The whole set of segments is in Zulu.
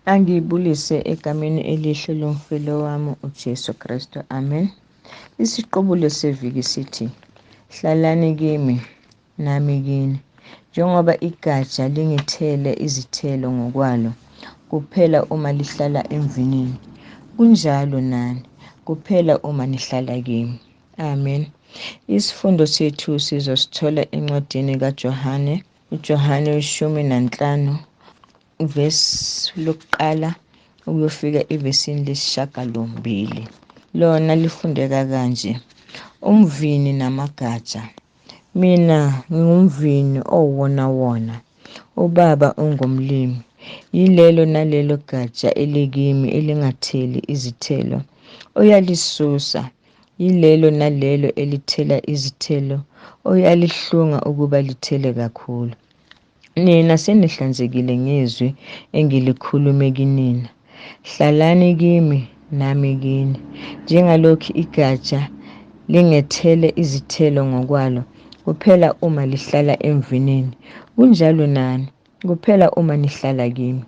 Angiyibulise egameni elihle lomfelo wami uJesu Kristu. Amen. Isiqubulo seviki sithi, hlalani kimi nami kini. Njengoba igatsha lingithele izithelo ngokwalo kuphela uma lihlala emvinini, kunjalo nani kuphela uma nihlala kimi. Amen. Isifundo sethu sizosithola encwadini kaJohane, uJohane 15, ivesi lokuqala ukuyofika evesini lesishiyagalombili. Lona lifundeka kanje: umvini namagatsha. Mina ngingumvini owona, ubaba ungumlimi. Yilelo nalelo gatsha elikimi elingatheli izithelo uyalisusa, yilelo nalelo elithela izithelo uyalihlunga ukuba lithele kakhulu. Nina senihlanzekile ngezwi engilikhulume kinina. Hlalani kimi nami kini. Njengalokhu igatsha lingethele izithelo ngokwalo kuphela uma lihlala emvinini, kunjalo nani kuphela uma nihlala kimi.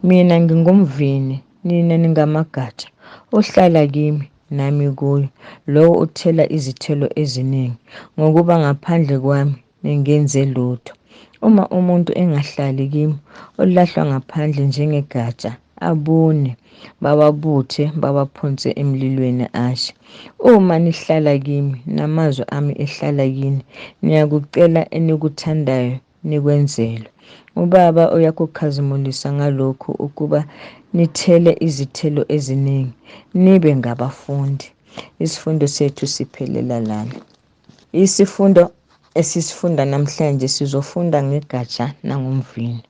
Mina ngingumvini, nina ningamagatsha. Ohlala kimi nami kuyo, lowo uthela izithelo eziningi, ngokuba ngaphandle kwami ningenze lutho. Uma umuntu engahlali kimi, olahlwa ngaphandle njengegatsha, abune, bawabuthe, bawaphonse emlilweni ashe. Uma nihlala kimi namazwi ami ehlala kini, niyakucela enikuthandayo nikwenzelwe. Ubaba uyakukhazimulisa ngalokhu ukuba nithele izithelo eziningi, nibe ngabafundi. Isifundo sethu siphelela lana. Isifundo esisifunda namhlanje sizofunda ngegatsha nangomvini.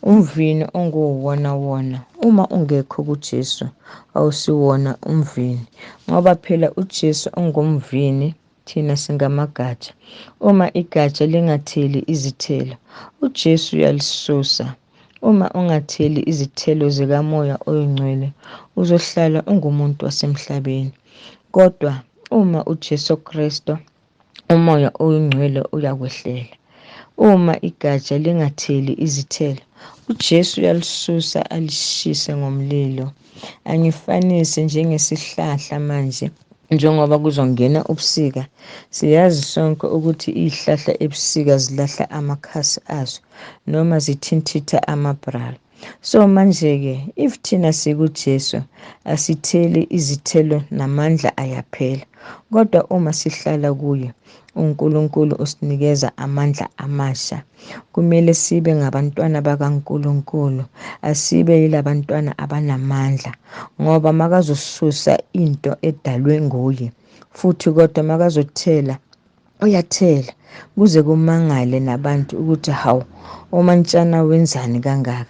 Umvini onguwona, uma ungekho kuJesu awusiwona umvini, ngoba phela uJesu ungumvini, thina singamagatsha. Uma igatsha lingatheli izithelo, uJesu uyalisusa. Uma ungatheli izithelo zikamoya oyingcwele, uzohlala ungumuntu wasemhlabeni. Kodwa uma uJesu Kristu umoya oyingcwele uyakwehlela. Uma igatsha lingatheli izithelo, uJesu uyalisusa alishise ngomlilo. Angifanise njengesihlahla manje, njengoba kuzongena ubusika. Siyazi sonke ukuthi izihlahla ebusika zilahla amakhasi azo noma zithintitha amabrala. So manje-ke, if thina sikuJesu asitheli izithelo namandla ayaphela, kodwa uma sihlala kuye, uNkulunkulu usinikeza amandla amasha. Kumele sibe ngabantwana bakaNkulunkulu, asibe yilabantwana abanamandla, ngoba makazosisusa into edalwe nguye, futhi kodwa makazothela uyathela, kuze kumangale nabantu ukuthi hawu, umantshana wenzani kangaka.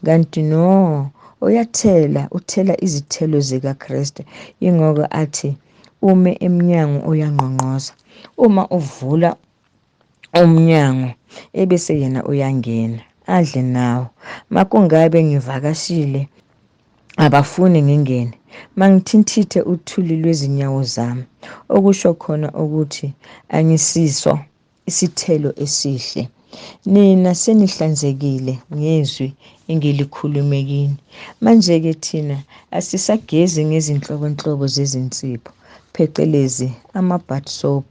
Kanti no, uyathela, uthela izithelo zikaKristu. Yingoko athi ume emnyango uyangqongqoza. Uma uvula umnyango ebese yena uyangena adle nawo. Makungabe ngivakashile abafuni ngingene, mangithintithe uthuli lwezinyawo zami, okusho khona ukuthi angisiso isithelo esihle. Nina senihlanzekile ngezwi engilikhulume kini. Manje-ke thina asisagezi ngezinhlobonhlobo zezinsipho, phecelezi ama-bath soap,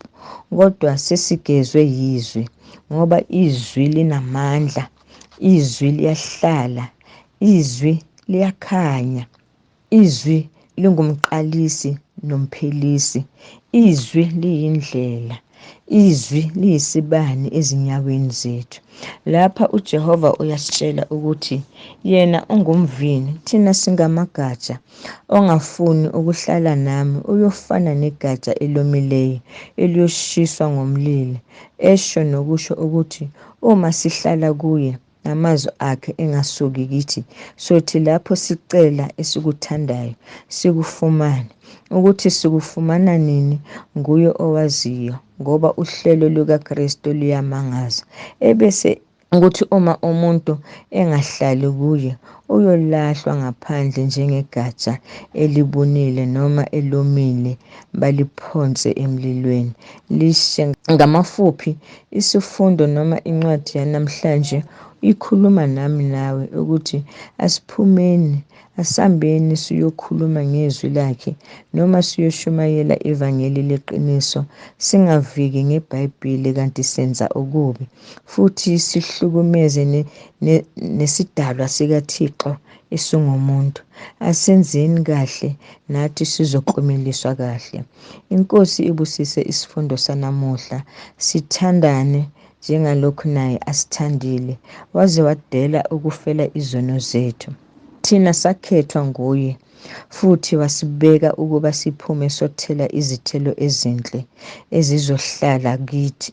kodwa sesigezwe yizwi, ngoba izwi linamandla, izwi liyahlala, izwi liyakhanya, izwi lingumqalisi nomphelisi, izwi liyindlela, izwi liyisibani ezinyaweni zethu. Lapha uJehova uyasitshela ukuthi yena ungumvini, thina singamagatsha. Ongafuni ukuhlala nami uyofana negatsha elomileyo eliyoshiswa ngomlilo. Esho nokusho ukuthi uma sihlala kuye namazwi akhe engasuki kithi, sothi lapho sicela esikuthandayo sikufumane. Ukuthi sikufumana nini, nguye owaziyo, ngoba uhlelo lukaKristu luyamangaza. Ebese ukuthi uma umuntu engahlali kuye, uyolahlwa ngaphandle njengegatsha elibunile noma elomile, baliphonse emlilweni lishe. Ngamafuphi, isifundo noma incwadi yanamhlanje ikhuluma nami nawe ukuthi asiphumeni, asihambeni siyokhuluma ngezwi lakhe noma siyoshumayela ivangeli leqiniso, singaviki ngeBhayibheli kanti senza okubi, futhi sihlukumeze nesidalwa sikaThixo esingumuntu. Asenzeni kahle nathi sizoklumeliswa kahle. Inkosi ibusise isifundo sanamuhla. Sithandane njengalokhu naye asithandile, waze wadela ukufela izono zethu. Thina sakhethwa nguye futhi wasibeka ukuba siphume sothela izithelo ezinhle ezizohlala kithi,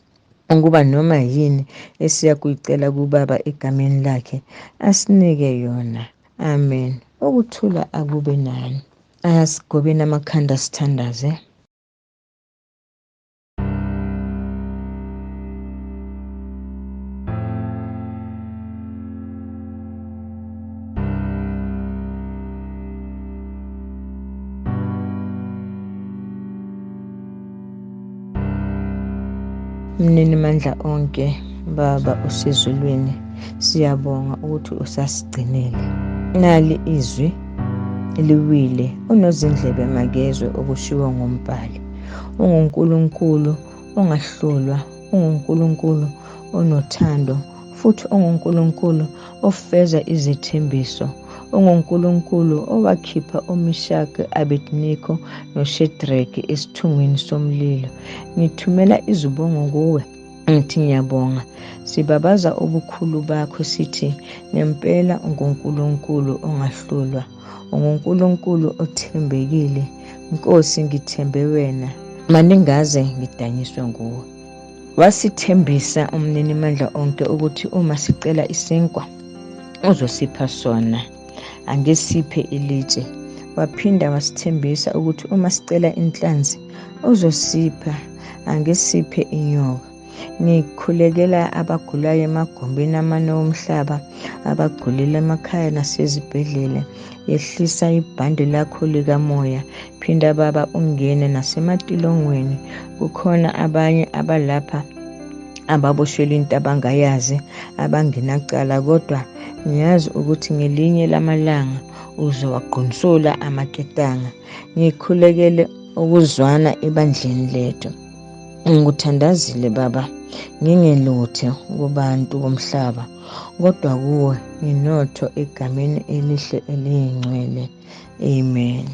ukuba noma yini esiya kuyicela kuBaba egameni lakhe asinike yona. Amen. Ukuthula akube nani. Asigobeni amakhanda sithandaze. Mnini mandla onke, Baba usezulwini, siyabonga ukuthi usasigcinile. Nali izwi liwile, unozindlebe makezwe okushiwo ngumbhali. UnguNkulunkulu ongahlulwa, unguNkulunkulu onothando, futhi unguNkulunkulu ofeza izithembiso. UnguNkulunkulu owakhipha uMeshaki, Abednego noShedraki esithungweni somlilo. Ngithumela izibongo kuwe, ngithi ngiyabonga. Sibabaza ubukhulu bakho sithi ngempela unguNkulunkulu ongahlulwa, unguNkulunkulu othembekile. Nkosi, ngithembe wena, maningaze ngidanyiswe nguwe. Wasithembisa umnini mandla onke ukuthi uma sicela isinkwa uzosipha sona, angesiphe ilitshe. Waphinda wasithembisa ukuthi uma sicela inhlanzi uzosipha, angesiphe inyoka. Ngikhulekela abagulayo emagumbini amane womhlaba, abagulile emakhaya nasezibhedlela. Yehlisa ibhande lakho likamoya. Phinda Baba ungene nasematilongweni. Kukhona abanye abalapha ababoshelwe into abangayazi, abangenacala, kodwa ngiyazi ukuthi ngelinye lamalanga uzowaqunsula amaketanga. Ngikhulekele ukuzwana ebandleni lethu. Ngikuthandazile Baba, ngingelutho kubantu bomhlaba, kodwa kuwe nginotho egameni elihle eliyingcwele. Amen.